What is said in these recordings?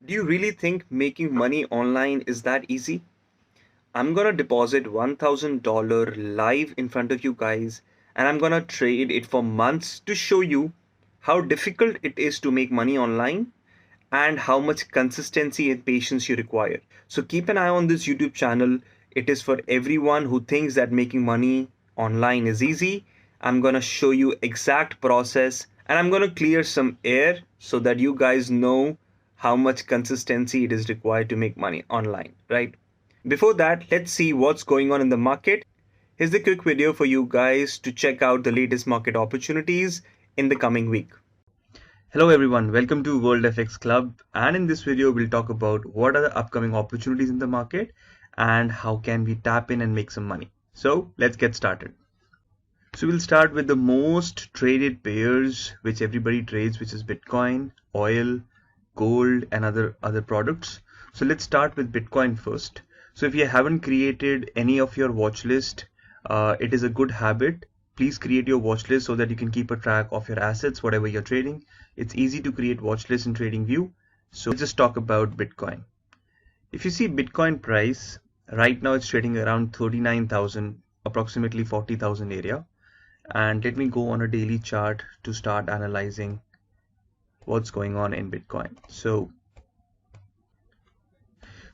Do you really think making money online is that easy? I'm gonna deposit $1,000 live in front of you guys and I'm gonna trade it for months to show you how difficult it is to make money online and how much consistency and patience you require. So keep an eye on this YouTube channel. It is for everyone who thinks that making money online is easy. I'm going to show you exact process and I'm going to clear some air so that you guys know how much consistency it is required to make money online, right? Before that, let's see what's going on in the market. Here's the quick video for you guys to check out the latest market opportunities in the coming week. Hello everyone, welcome to WorldfxClub, and in this video we'll talk about what are the upcoming opportunities in the market and how can we tap in and make some money. So let's get started. So we'll start with the most traded pairs which everybody trades, which is Bitcoin, oil, gold and other products. So let's start with Bitcoin first. So if you haven't created any of your watch list, it is a good habit. Please create your watch list so that you can keep a track of your assets, whatever you're trading. It's easy to create watch lists in TradingView. So let's just talk about Bitcoin. If you see Bitcoin price, right now it's trading around 39,000, approximately 40,000 area. And let me go on a daily chart to start analyzing what's going on in Bitcoin. So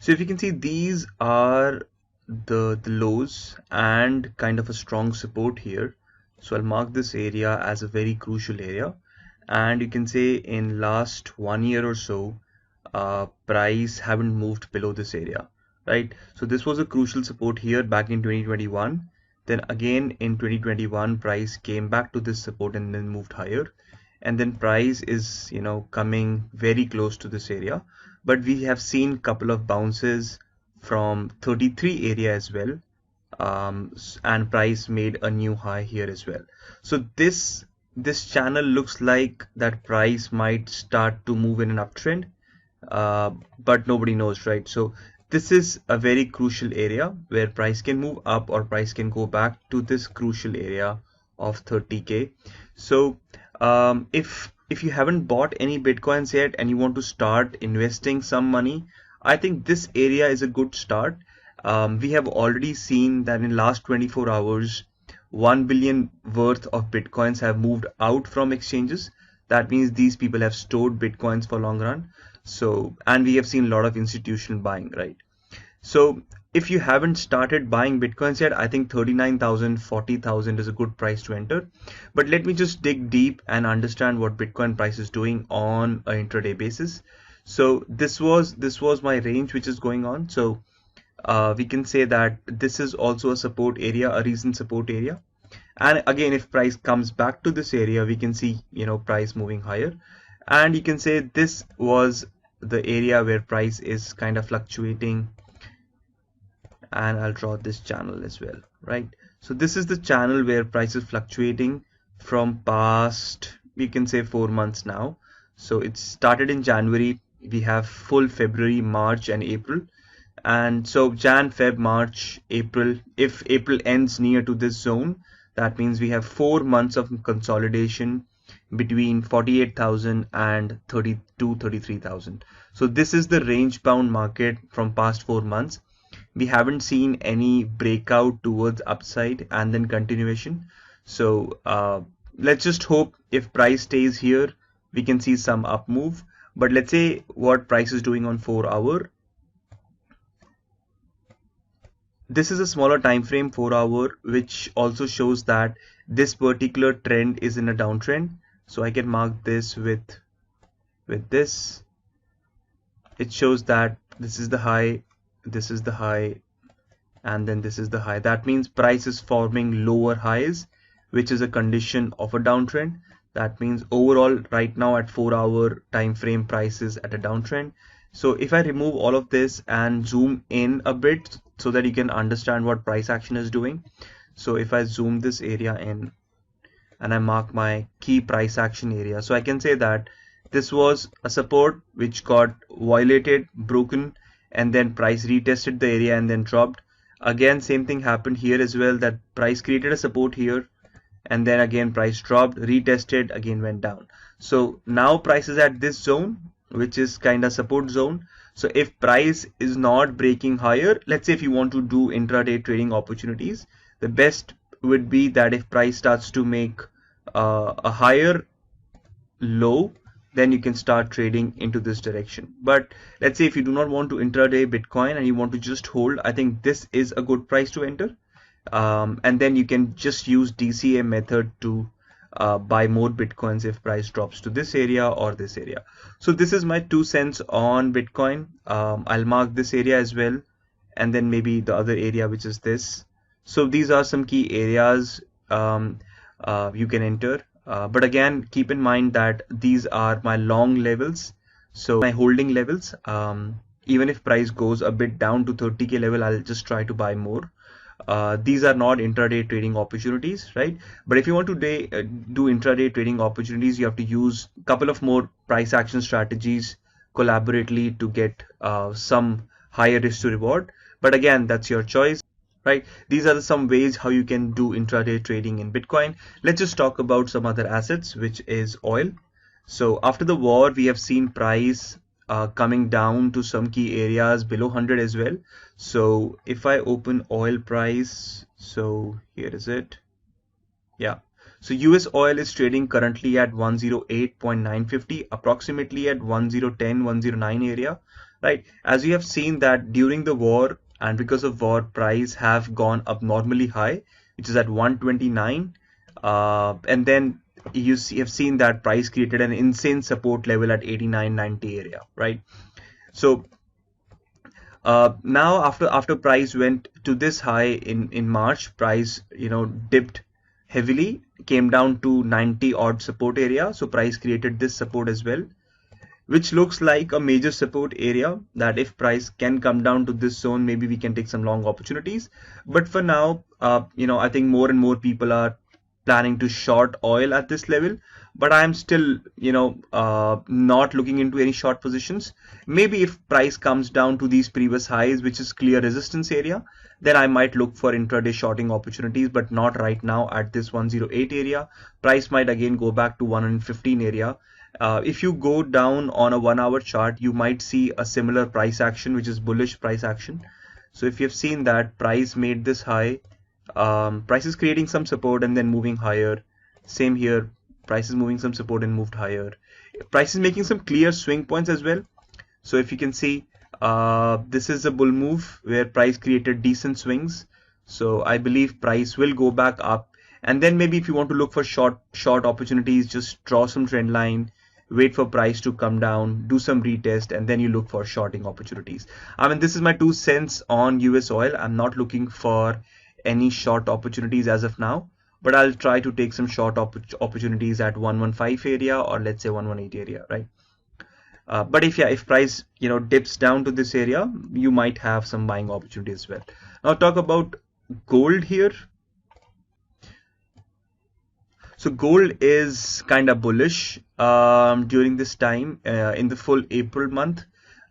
if you can see, these are the lows and kind of a strong support here. So I'll mark this area as a very crucial area. And you can say in last 1 year or so, price haven't moved below this area, right? So this was a crucial support here back in 2021. Then again in 2021, price came back to this support and then moved higher. And then price is, coming very close to this area. But we have seen couple of bounces from 33 area as well. And price made a new high here as well. So this channel looks like that price might start to move in an uptrend, but nobody knows, right? So this is a very crucial area where price can move up or price can go back to this crucial area of 30k. So if you haven't bought any Bitcoins yet and you want to start investing some money, I think this area is a good start. We have already seen that in last 24 hours 1 billion worth of Bitcoins have moved out from exchanges. That means these people have stored Bitcoins for long run. So, and we have seen a lot of institutional buying, right? So if you haven't started buying Bitcoins yet, I think 39,000, 40,000 is a good price to enter. But let me just dig deep and understand what Bitcoin price is doing on an intraday basis. So this was my range which is going on. So we can say that this is also a support area, a recent support area. And again, if price comes back to this area, we can see, price moving higher. And you can say this was the area where price is kind of fluctuating. And I'll draw this channel as well, right? So this is the channel where price is fluctuating from past, we can say 4 months now. So it started in January. We have full February, March and April. And so Jan, Feb, March, April, if April ends near to this zone, that means we have 4 months of consolidation between 48,000 and 33,000. So this is the range bound market from past 4 months. We haven't seen any breakout towards upside and then continuation. So let's just hope if price stays here, we can see some up move. But let's say what price is doing on 4 hour. This is a smaller time frame, 4 hour, which also shows that this particular trend is in a downtrend. So I can mark this with this. It shows that this is the high, this is the high, and then this is the high. That means price is forming lower highs, which is a condition of a downtrend. That means overall right now at 4 hour time frame, price is at a downtrend. So if I remove all of this and zoom in a bit so that you can understand what price action is doing. So if I zoom this area in and I mark my key price action area, so I can say that this was a support which got violated, broken, and then price retested the area and then dropped. Again, same thing happened here as well, that price created a support here and then again price dropped, retested, again went down. So now price is at this zone which is kind of support zone. So if price is not breaking higher, let's say if you want to do intraday trading opportunities, the best would be that if price starts to make a higher low, then you can start trading into this direction. But let's say if you do not want to intraday Bitcoin and you want to just hold, I think this is a good price to enter. And then you can just use DCA method to buy more Bitcoins if price drops to this area or this area. So this is my 2 cents on Bitcoin. I'll mark this area as well, and then maybe the other area, which is this. So these are some key areas you can enter. But again, keep in mind that these are my long levels, so my holding levels. Even if price goes a bit down to 30K level, I'll just try to buy more. These are not intraday trading opportunities, right? But if you want to do intraday trading opportunities, you have to use a couple of more price action strategies collaboratively to get some higher risk to reward. But again, that's your choice, right? These are some ways how you can do intraday trading in Bitcoin. Let's just talk about some other assets, which is oil. So after the war, we have seen price coming down to some key areas below 100 as well. So if I open oil price, so here is it. Yeah. So US oil is trading currently at 108.950, approximately at 1010, 109 area, right? As we have seen that during the war and because of war, price have gone abnormally high, which is at 129. And then you have seen that price created an insane support level at 89.90 area, right? So now after price went to this high in March, price dipped heavily, came down to 90 odd support area. So price created this support as well, which looks like a major support area that if price can come down to this zone, maybe we can take some long opportunities. But for now, I think more and more people are planning to short oil at this level, but I'm still not looking into any short positions. Maybe if price comes down to these previous highs, which is clear resistance area, then I might look for intraday shorting opportunities, but not right now at this 108 area. Price might again go back to 115 area. If you go down on a 1 hour chart, you might see a similar price action, which is bullish price action. So if you've seen that price made this high, price is creating some support and then moving higher. Same here, price is moving some support and moved higher. Price is making some clear swing points as well. So if you can see, this is a bull move where price created decent swings. So I believe price will go back up. And then maybe if you want to look for short opportunities, just draw some trend line, wait for price to come down, do some retest, and then you look for shorting opportunities. I mean, this is my 2 cents on US oil. I'm not looking for any short opportunities as of now, but I'll try to take some short opportunities at 115 area or let's say 118 area, right? But if price dips down to this area, you might have some buying opportunities as well. Now talk about gold here. So gold is kind of bullish during this time in the full April month,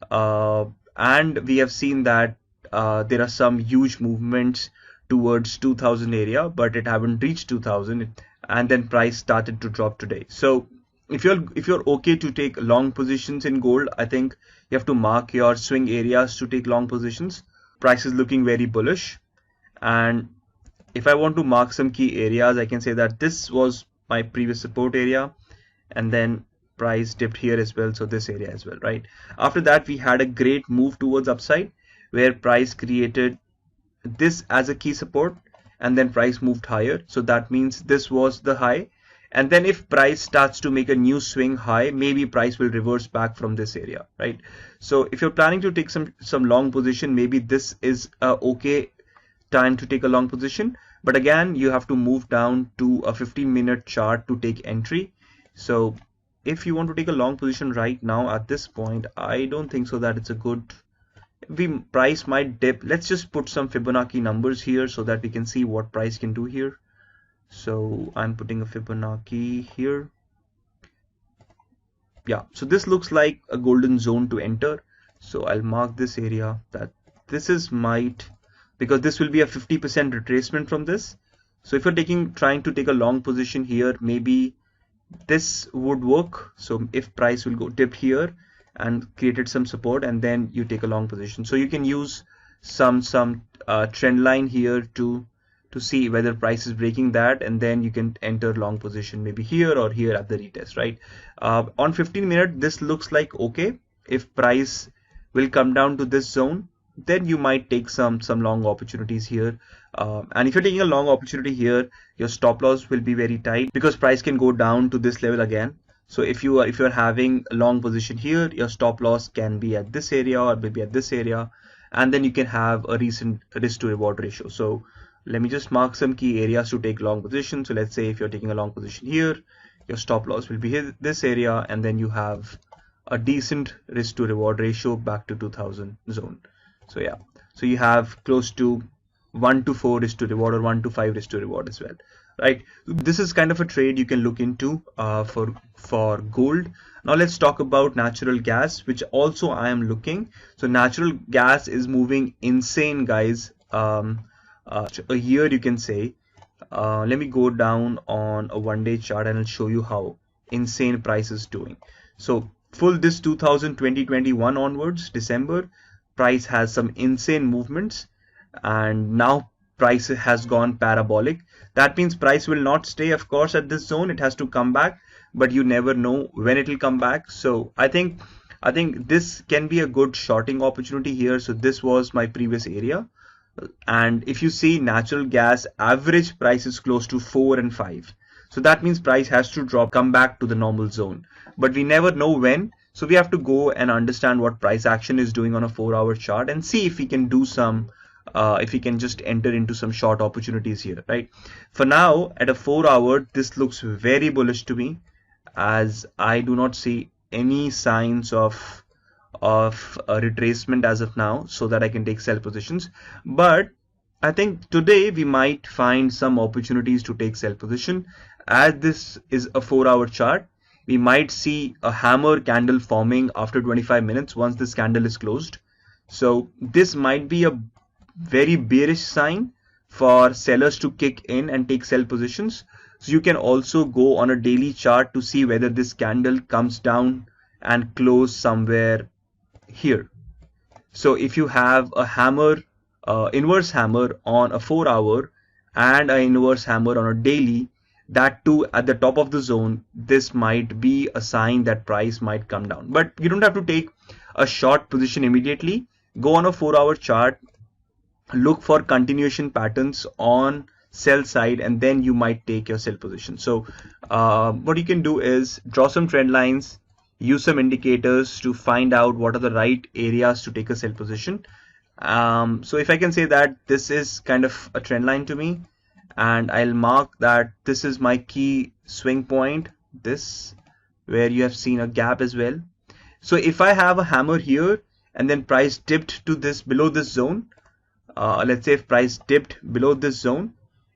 and we have seen that there are some huge movements towards 2000 area, but it haven't reached 2000, and then price started to drop today. So if you're okay to take long positions in gold, I think you have to mark your swing areas to take long positions. Price is looking very bullish, and if I want to mark some key areas, I can say that this was my previous support area, and then price dipped here as well, so this area as well, right? After that, we had a great move towards upside where price created this as a key support, and then price moved higher. So that means this was the high, and then if price starts to make a new swing high, maybe price will reverse back from this area, right? So if you're planning to take some long position, maybe this is a okay time to take a long position. But again, you have to move down to a 15-minute chart to take entry. So if you want to take a long position right now at this point, I don't think so that it's a good. Price might dip. Let's just put some Fibonacci numbers here so that we can see what price can do here. So I'm putting a Fibonacci here. Yeah, so this looks like a golden zone to enter. So I'll mark this area that this is because this will be a 50% retracement from this. So if you're trying to take a long position here, maybe this would work. So if price will go dip here and created some support, and then you take a long position. So you can use some trend line here to see whether price is breaking that, and then you can enter long position maybe here or here at the retest, right? On 15-minute, this looks like okay. If price will come down to this zone, then you might take some long opportunities here. And if you're taking a long opportunity here, your stop loss will be very tight because price can go down to this level again. So if you're having a long position here, your stop loss can be at this area or maybe at this area, and then you can have a recent risk to reward ratio. So let me just mark some key areas to take long position. So let's say if you're taking a long position here, your stop loss will be here, this area, and then you have a decent risk to reward ratio back to 2000 zone. So yeah, so you have close to 1 to 4 risk to reward or 1 to 5 risk to reward as well, right? This is kind of a trade you can look into for gold. Now let's talk about natural gas, which also I am looking. So natural gas is moving insane, guys. A year you can say. Let me go down on a 1-day chart and I'll show you how insane price is doing. So full this 2020-21 onwards, December, price has some insane movements, and now price has gone parabolic. That means price will not stay, of course, at this zone. It has to come back, but you never know when it will come back. So I think this can be a good shorting opportunity here. So this was my previous area, and if you see natural gas average price is close to 4 and 5. So that means price has to drop, come back to the normal zone, but we never know when. So we have to go and understand what price action is doing on a 4-hour chart and see if we can do some, if we can just enter into some short opportunities here, right? For now, at a 4-hour, this looks very bullish to me, as I do not see any signs of a retracement as of now, so that I can take sell positions. But I think today we might find some opportunities to take sell position. As this is a 4-hour chart, we might see a hammer candle forming after 25 minutes once this candle is closed. So this might be a very bearish sign for sellers to kick in and take sell positions. So you can also go on a daily chart to see whether this candle comes down and close somewhere here. So if you have a hammer, inverse hammer on a 4-hour and an inverse hammer on a daily, that too at the top of the zone, this might be a sign that price might come down. But you don't have to take a short position immediately. Go on a 4-hour chart, look for continuation patterns on sell side, and then you might take your sell position. So what you can do is draw some trend lines, use some indicators to find out what are the right areas to take a sell position. So if I can say that this is kind of a trend line to me, and I'll mark that this is my key swing point, this where you have seen a gap as well. So if I have a hammer here and then price dipped to this below this zone, let's say if price dipped below this zone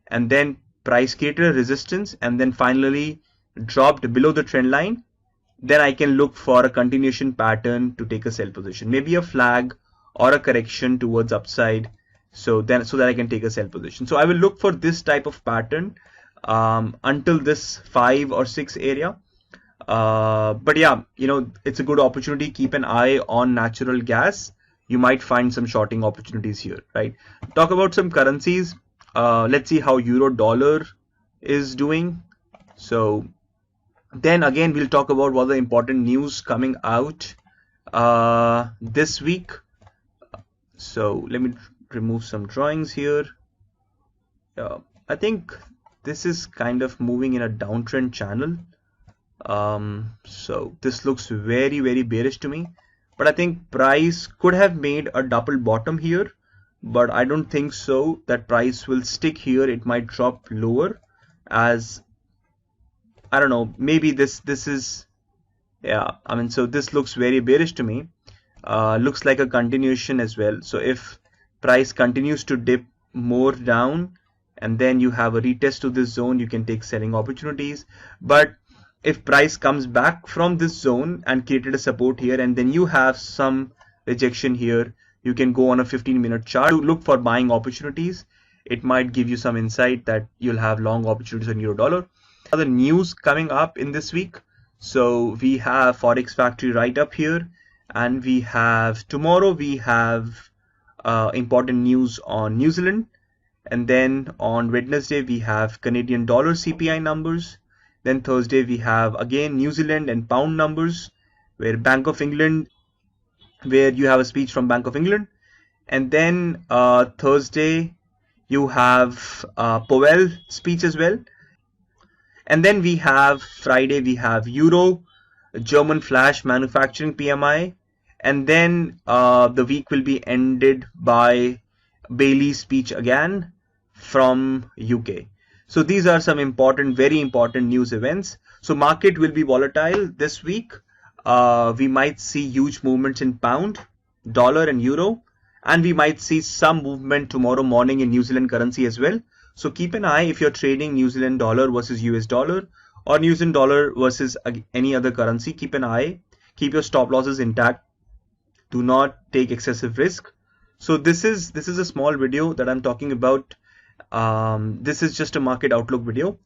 and then price created a resistance and then finally dropped below the trend line, then I can look for a continuation pattern to take a sell position, maybe a flag or a correction towards upside, so that I can take a sell position. So I will look for this type of pattern until this 5 or 6 area. But yeah, you know, it's a good opportunity. Keep an eye on natural gas. You might find some shorting opportunities here, right? Talk about some currencies. Let's see how euro dollar is doing. So then again, we'll talk about what the important news coming out this week. So let me remove some drawings here. I think this is kind of moving in a downtrend channel. So this looks very bearish to me, but I think price could have made a double bottom here, but I don't think so that price will stick here. It might drop lower, as I don't know, maybe this is, yeah, I mean, so this looks very bearish to me. Looks like a continuation as well. So if price continues to dip more down and then you have a retest to this zone, you can take selling opportunities. But if price comes back from this zone and created a support here and then you have some rejection here, you can go on a 15-minute chart to look for buying opportunities. It might give you some insight that you'll have long opportunities on euro dollar. Other news coming up in this week. So we have Forex Factory right up here. and we have tomorrow we have important news on New Zealand, and then on Wednesday we have Canadian dollar CPI numbers. Then Thursday we have again New Zealand and pound numbers, where Bank of England, where you have a speech from Bank of England, and then Thursday you have Powell speech as well, and then we have Friday we have Euro, German flash manufacturing PMI, and then the week will be ended by Bailey's speech again from UK. So these are some important, very important news events. So market will be volatile this week. We might see huge movements in pound, dollar, and euro, and we might see some movement tomorrow morning in New Zealand currency as well. So keep an eye if you're trading New Zealand dollar versus US dollar or New Zealand dollar versus any other currency. Keep an eye. Keep your stop losses intact. Do not take excessive risk. So this is a small video that I'm talking about. This is just a market outlook video.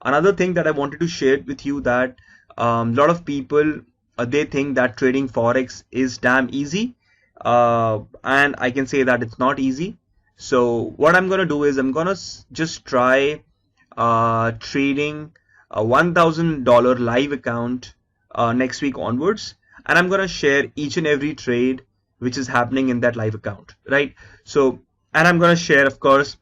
Another thing that I wanted to share with you, that a lot of people they think that trading forex is damn easy, and I can say that it's not easy. So what I'm gonna do is I'm gonna just try trading a $1,000 live account next week onwards, and I'm gonna share each and every trade which is happening in that live account, right? So, and I'm gonna share, of course,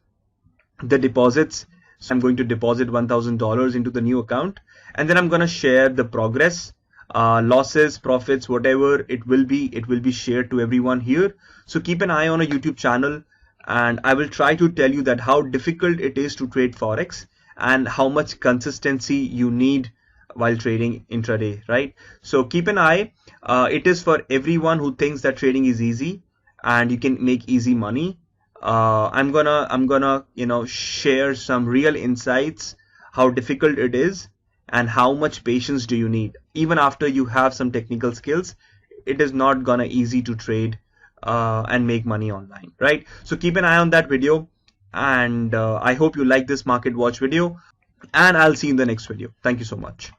the deposits. So I'm going to deposit $1,000 into the new account, and then I'm going to share the progress, losses, profits, whatever it will be shared to everyone here. So keep an eye on a YouTube channel, and I will try to tell you that how difficult it is to trade forex and how much consistency you need while trading intraday, right? So keep an eye. It is for everyone who thinks that trading is easy and you can make easy money. I'm gonna share some real insights, how difficult it is and how much patience do you need. Even after you have some technical skills, it is not gonna easy to trade and make money online, right? So keep an eye on that video, and I hope you like this market watch video, and I'll see you in the next video. Thank you so much.